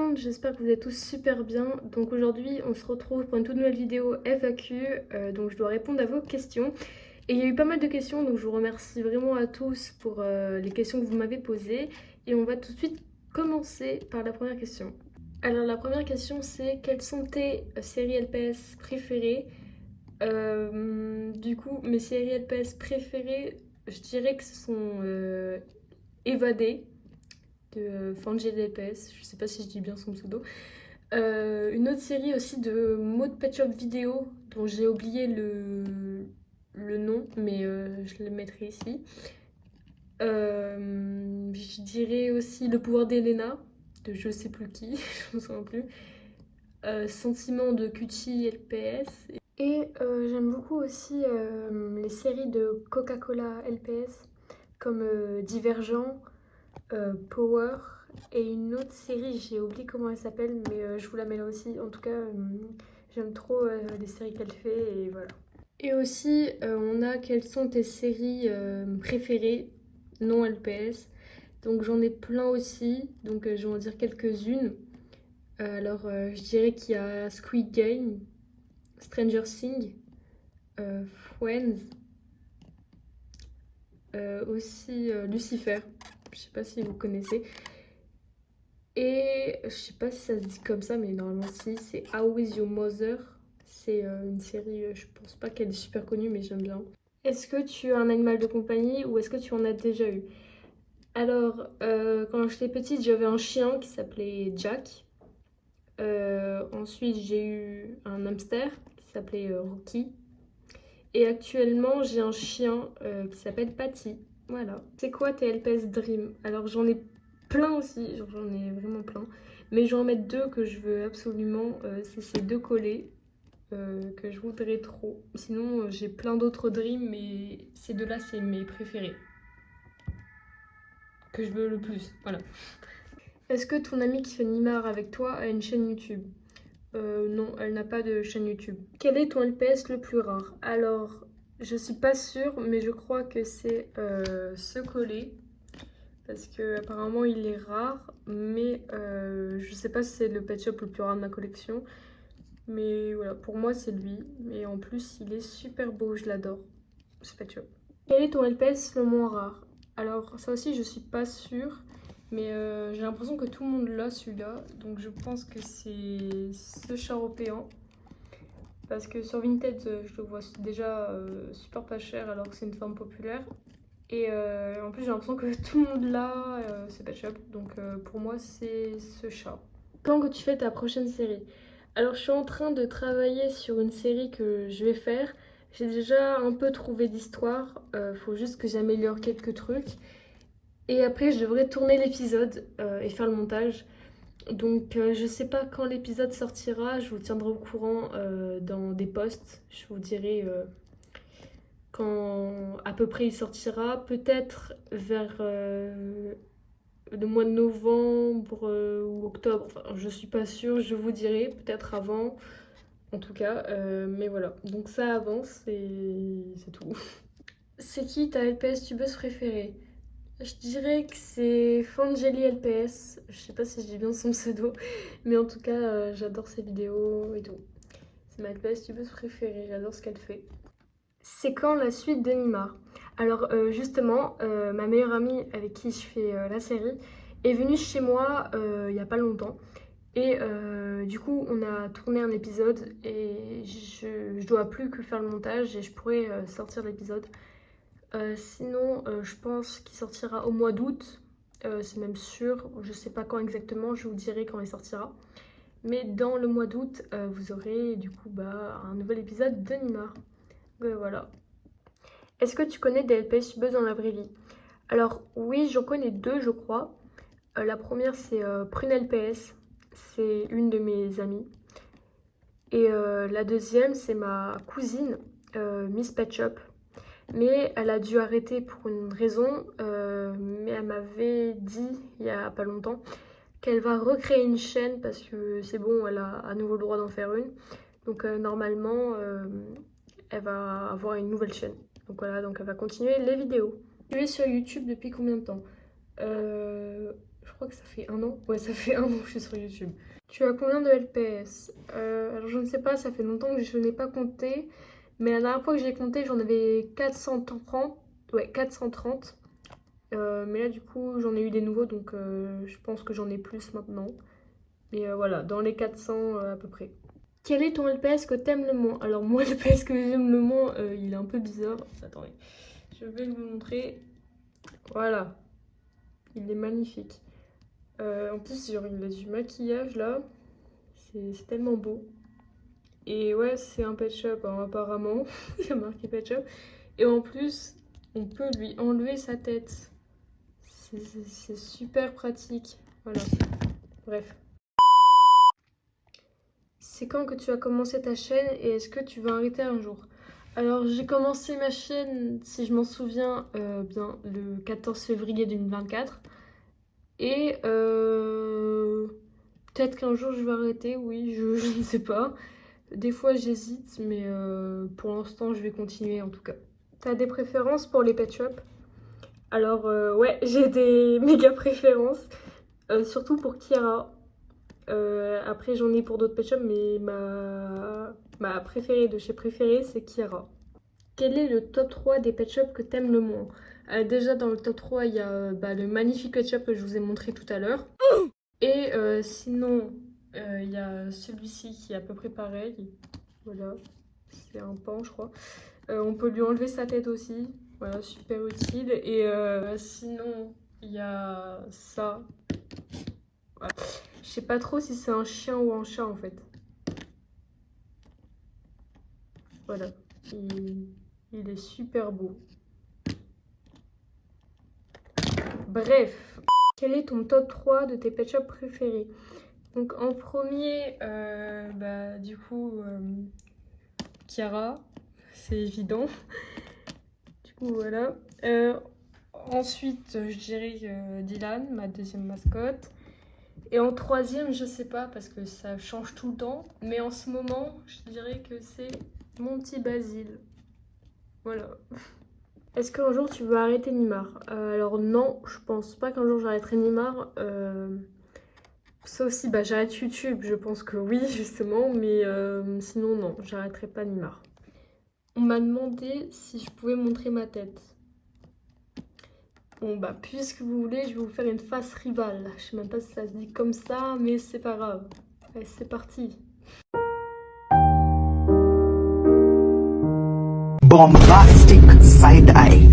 monde, j'espère que vous êtes tous super bien. Donc aujourd'hui, on se retrouve pour une toute nouvelle vidéo FAQ. Donc je dois répondre à vos questions. Et il y a eu pas mal de questions, donc je vous remercie vraiment à tous pour les questions que vous m'avez posées. Et on va tout de suite commencer par la première question. Alors la première question c'est quelles sont tes séries LPS préférées? Du coup, mes séries LPS préférées, je dirais que ce sont Évadé de Fangel LPS, je sais pas si je dis bien son pseudo. Une autre série aussi de Maud Pet Shop Vidéo dont j'ai oublié le nom, mais je le mettrai ici. Je dirais aussi Le pouvoir d'Elena de je sais plus qui, je me souviens plus. Sentiment de Cutie LPS. Et j'aime beaucoup aussi les séries de Coca-Cola LPS comme Divergent, Power et une autre série, j'ai oublié comment elle s'appelle, mais je vous la mets là aussi. En tout cas, j'aime trop les séries qu'elle fait et voilà. Et aussi, on a quelles sont tes séries préférées non LPS. Donc j'en ai plein aussi, donc je vais en dire quelques-unes. Alors je dirais qu'il y a Squid Game, Stranger Things, Friends, aussi Lucifer, je sais pas si vous connaissez. Et je sais pas si ça se dit comme ça, mais normalement si, c'est How is Your Mother. C'est une série, je pense pas qu'elle est super connue, mais j'aime bien. Est-ce que tu as un animal de compagnie ou est-ce que tu en as déjà eu? Alors, quand j'étais petite, j'avais un chien qui s'appelait Jack. Ensuite, j'ai eu un hamster qui s'appelait Rocky. Et actuellement, j'ai un chien qui s'appelle Patty. Voilà. C'est quoi tes LPS Dream? Alors, j'en ai plein aussi, genre, j'en ai vraiment plein. Mais je vais en mettre deux que je veux absolument. C'est ces deux collés que je voudrais trop. Sinon, j'ai plein d'autres Dreams, mais ces deux-là, c'est mes préférés. Que je veux le plus. Voilà. Est-ce que ton amie qui fait Nimar avec toi a une chaîne YouTube? Non, elle n'a pas de chaîne YouTube. Quel est ton LPS le plus rare? Alors, je suis pas sûre, mais je crois que c'est ce collet. Parce que apparemment il est rare, mais je sais pas si c'est le pet shop le plus rare de ma collection. Mais voilà, pour moi c'est lui. Et en plus, il est super beau, je l'adore, ce pet shop. Quel est ton LPS le moins rare? Alors, ça aussi, je suis pas sûre. Mais j'ai l'impression que tout le monde l'a celui-là. Donc je pense que c'est ce chat européen. Parce que sur Vinted, je le vois déjà super pas cher alors que c'est une forme populaire. Et en plus, j'ai l'impression que tout le monde l'a, c'est Pet Shop. Donc pour moi, c'est ce chat. Quand que tu fais ta prochaine série? Alors, je suis en train de travailler sur une série que je vais faire. J'ai déjà un peu trouvé d'histoire. Faut juste que j'améliore quelques trucs. Et après, je devrais tourner l'épisode et faire le montage. Donc, je sais pas quand l'épisode sortira. Je vous tiendrai au courant dans des posts. Je vous dirai quand à peu près il sortira. Peut-être vers le mois de novembre ou octobre. Enfin, je suis pas sûre. Je vous dirai. Peut-être avant. En tout cas. Mais voilà. Donc, ça avance et c'est tout. C'est qui ta LPS tubeuse préférée? Je dirais que c'est Fangeli LPS. Je sais pas si je dis bien son pseudo, mais en tout cas, j'adore ses vidéos et tout. C'est ma LPS tubeuse préférée, j'adore ce qu'elle fait. C'est quand la suite de Nimar? Alors, justement, ma meilleure amie avec qui je fais la série est venue chez moi il y a pas longtemps. Et du coup, on a tourné un épisode et je dois plus que faire le montage et je pourrais sortir l'épisode. Sinon, je pense qu'il sortira au mois d'août. C'est même sûr. Je sais pas quand exactement. Je vous dirai quand il sortira. Mais dans le mois d'août, vous aurez du coup un nouvel épisode de Nimar. Voilà. Est-ce que tu connais des LPS subeuses dans la vraie vie? Alors oui, j'en connais deux, je crois. La première, c'est Prune LPS. C'est une de mes amies. Et la deuxième, c'est ma cousine, Miss Pet Shop. Mais elle a dû arrêter pour une raison, mais elle m'avait dit il y a pas longtemps qu'elle va recréer une chaîne parce que c'est bon, elle a à nouveau le droit d'en faire une. Donc normalement, elle va avoir une nouvelle chaîne. Donc voilà, donc elle va continuer les vidéos. Tu es sur YouTube depuis combien de temps? Je crois que ça fait 1 an. Ouais, ça fait 1 an que je suis sur YouTube. Tu as combien de LPS? Alors je ne sais pas, ça fait longtemps que je n'ai pas compté. Mais la dernière fois que j'ai compté, j'en avais 430. Ouais, 430. Mais là, du coup, j'en ai eu des nouveaux, donc je pense que j'en ai plus maintenant. Mais voilà, dans les 400 à peu près. Quel est ton LPS que t'aimes le moins? Alors moi, le LPS que j'aime le moins, il est un peu bizarre. Attendez, je vais vous montrer. Voilà, il est magnifique. En plus, genre, il a du maquillage là. C'est tellement beau. Et ouais, c'est un pet shop, hein, apparemment. Il y a marqué pet shop. Et en plus, on peut lui enlever sa tête. C'est super pratique. Voilà, bref. C'est quand que tu as commencé ta chaîne et est-ce que tu vas arrêter un jour? Alors, j'ai commencé ma chaîne, si je m'en souviens bien, le 14 février 2024. Et peut-être qu'un jour je vais arrêter, oui, je ne sais pas. Des fois j'hésite, mais pour l'instant je vais continuer en tout cas. T'as des préférences pour les pet shops? Alors ouais, j'ai des méga préférences, surtout pour Kiara. Après j'en ai pour d'autres pet shops, mais ma préférée de chez préférée c'est Kiara. Quel est le top 3 des pet shops que t'aimes le moins? Déjà dans le top 3 il y a le magnifique pet shop que je vous ai montré tout à l'heure. Et sinon, il y a celui-ci qui est à peu près pareil. Voilà, c'est un pan, je crois. On peut lui enlever sa tête aussi. Voilà, super utile. Et sinon, il y a ça. Voilà. Je sais pas trop si c'est un chien ou un chat en fait. Voilà, il est super beau. Bref, quel est ton top 3 de tes pet shops préférés? Donc en premier, du coup, Kiara, c'est évident. Du coup, voilà. Ensuite, je dirais Dylan, ma deuxième mascotte. Et en troisième, je sais pas parce que ça change tout le temps. Mais en ce moment, je dirais que c'est mon petit Basile. Voilà. Est-ce qu'un jour tu veux arrêter Neymar? Alors non, je pense pas qu'un jour j'arrêterai Neymar. Sauf si j'arrête YouTube, je pense que oui, justement. Mais sinon, non, j'arrêterai pas Neymar. On m'a demandé si je pouvais montrer ma tête. Bon puisque vous voulez, je vais vous faire une face rivale. Je sais même pas si ça se dit comme ça, mais c'est pas grave. Allez, c'est parti. Bombastic side eye.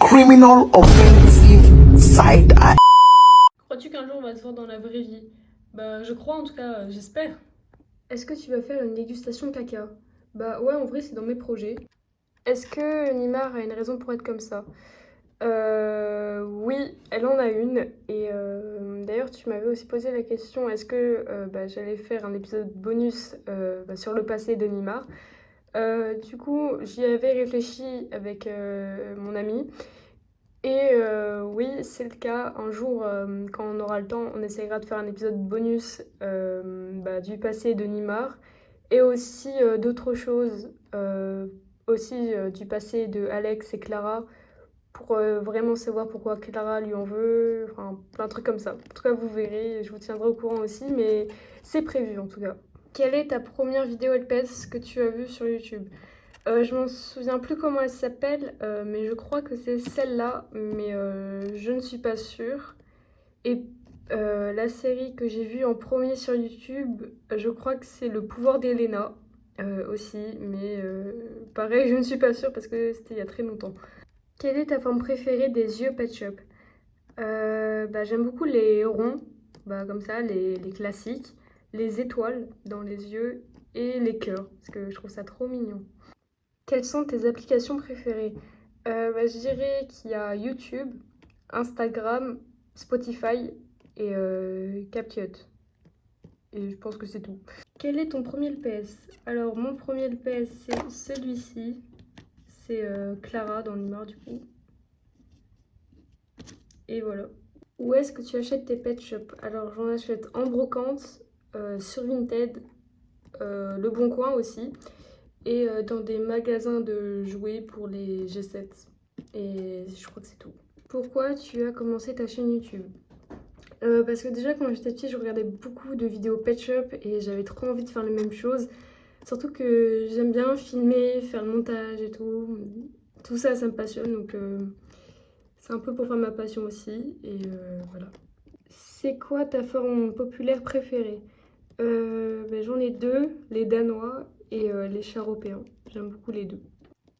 Criminal offensive side eye. Crois-tu qu'un jour on va se voir dans la vraie vie? Je crois en tout cas, j'espère. Est-ce que tu vas faire une dégustation caca? Ouais, en vrai, c'est dans mes projets. Est-ce que Neymar a une raison pour être comme ça? Oui, elle en a une. Et d'ailleurs, tu m'avais aussi posé la question, est-ce que j'allais faire un épisode bonus sur le passé de Neymar? Du coup, j'y avais réfléchi avec mon ami. Et oui, c'est le cas. Un jour, quand on aura le temps, on essaiera de faire un épisode bonus du passé de Neymar. Et aussi d'autres choses, aussi du passé de Alex et Clara, pour vraiment savoir pourquoi Clara lui en veut, enfin plein de trucs comme ça. En tout cas, vous verrez, je vous tiendrai au courant aussi, mais c'est prévu en tout cas. Quelle est ta première vidéo LPS que tu as vue sur YouTube? Je m'en souviens plus comment elle s'appelle, mais je crois que c'est celle-là, mais je ne suis pas sûre. Et la série que j'ai vue en premier sur YouTube, je crois que c'est Le pouvoir d'Elena aussi, mais pareil, je ne suis pas sûre parce que c'était il y a très longtemps. Quelle est ta forme préférée des yeux Pet Shop? J'aime beaucoup les ronds, comme ça, les classiques, les étoiles dans les yeux et les cœurs, parce que je trouve ça trop mignon. Quelles sont tes applications préférées? Je dirais qu'il y a YouTube, Instagram, Spotify et CapCut. Et je pense que c'est tout. Quel est ton premier LPS? Alors, mon premier LPS, c'est celui-ci. C'est Clara dans Neymar, du coup. Et voilà. Où est-ce que tu achètes tes pet shops? Alors, j'en achète en brocante, sur Vinted, Le Bon Coin aussi. Et dans des magasins de jouets pour les G7. Et je crois que c'est tout. Pourquoi tu as commencé ta chaîne YouTube? Parce que déjà quand j'étais petite, je regardais beaucoup de vidéos Pet Shop et j'avais trop envie de faire les mêmes choses. Surtout que j'aime bien filmer, faire le montage et tout. Tout ça, ça me passionne, donc c'est un peu pour faire ma passion aussi. Et voilà. C'est quoi ta forme populaire préférée? J'en ai deux, les Danois et les chats européens. J'aime beaucoup les deux.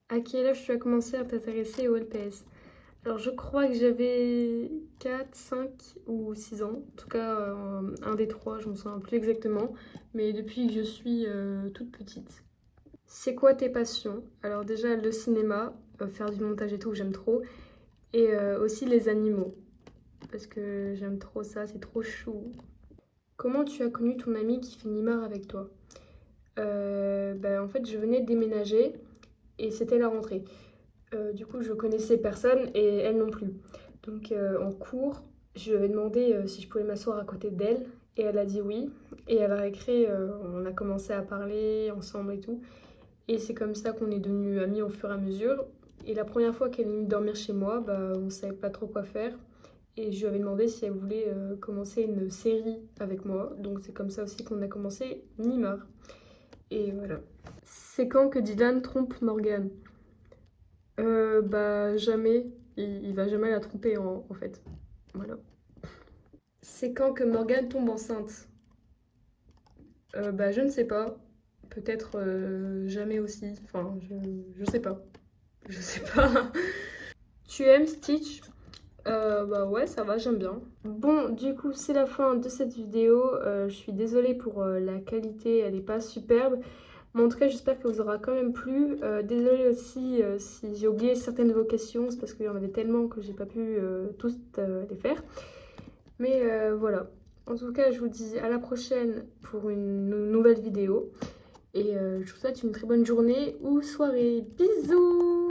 À quel âge tu as commencé à t'intéresser au LPS? Alors je crois que j'avais 4, 5 ou 6 ans. En tout cas, un des trois, je ne me souviens plus exactement. Mais depuis que je suis toute petite. C'est quoi tes passions? Alors déjà le cinéma, faire du montage et tout, j'aime trop. Et aussi les animaux. Parce que j'aime trop ça, c'est trop chou. Comment tu as connu ton ami qui fait Nîmes avec toi? En fait, je venais de déménager et c'était la rentrée. Du coup, je connaissais personne et elle non plus. Donc, en cours, je lui avais demandé si je pouvais m'asseoir à côté d'elle et elle a dit oui. Et à la récré, on a commencé à parler ensemble et tout. Et c'est comme ça qu'on est devenus amis au fur et à mesure. Et la première fois qu'elle est venue dormir chez moi, on savait pas trop quoi faire. Et je lui avais demandé si elle voulait commencer une série avec moi. Donc c'est comme ça aussi qu'on a commencé Nimar. Et voilà. C'est quand que Dylan trompe Morgane? Jamais. Il va jamais la tromper en fait. Voilà. C'est quand que Morgane tombe enceinte? Je ne sais pas. Peut-être jamais aussi. Enfin, je sais pas. Je sais pas. Tu aimes Stitch? Ouais, ça va, j'aime bien. Bon, du coup, c'est la fin de cette vidéo. Je suis désolée pour la qualité, elle n'est pas superbe. Mais en tout cas, j'espère que vous aura quand même plu. Désolée aussi si j'ai oublié certaines de vos questions. C'est parce qu'il y en avait tellement que j'ai pas pu tous les faire. Mais voilà. En tout cas, je vous dis à la prochaine pour une nouvelle vidéo. Et je vous souhaite une très bonne journée ou soirée. Bisous!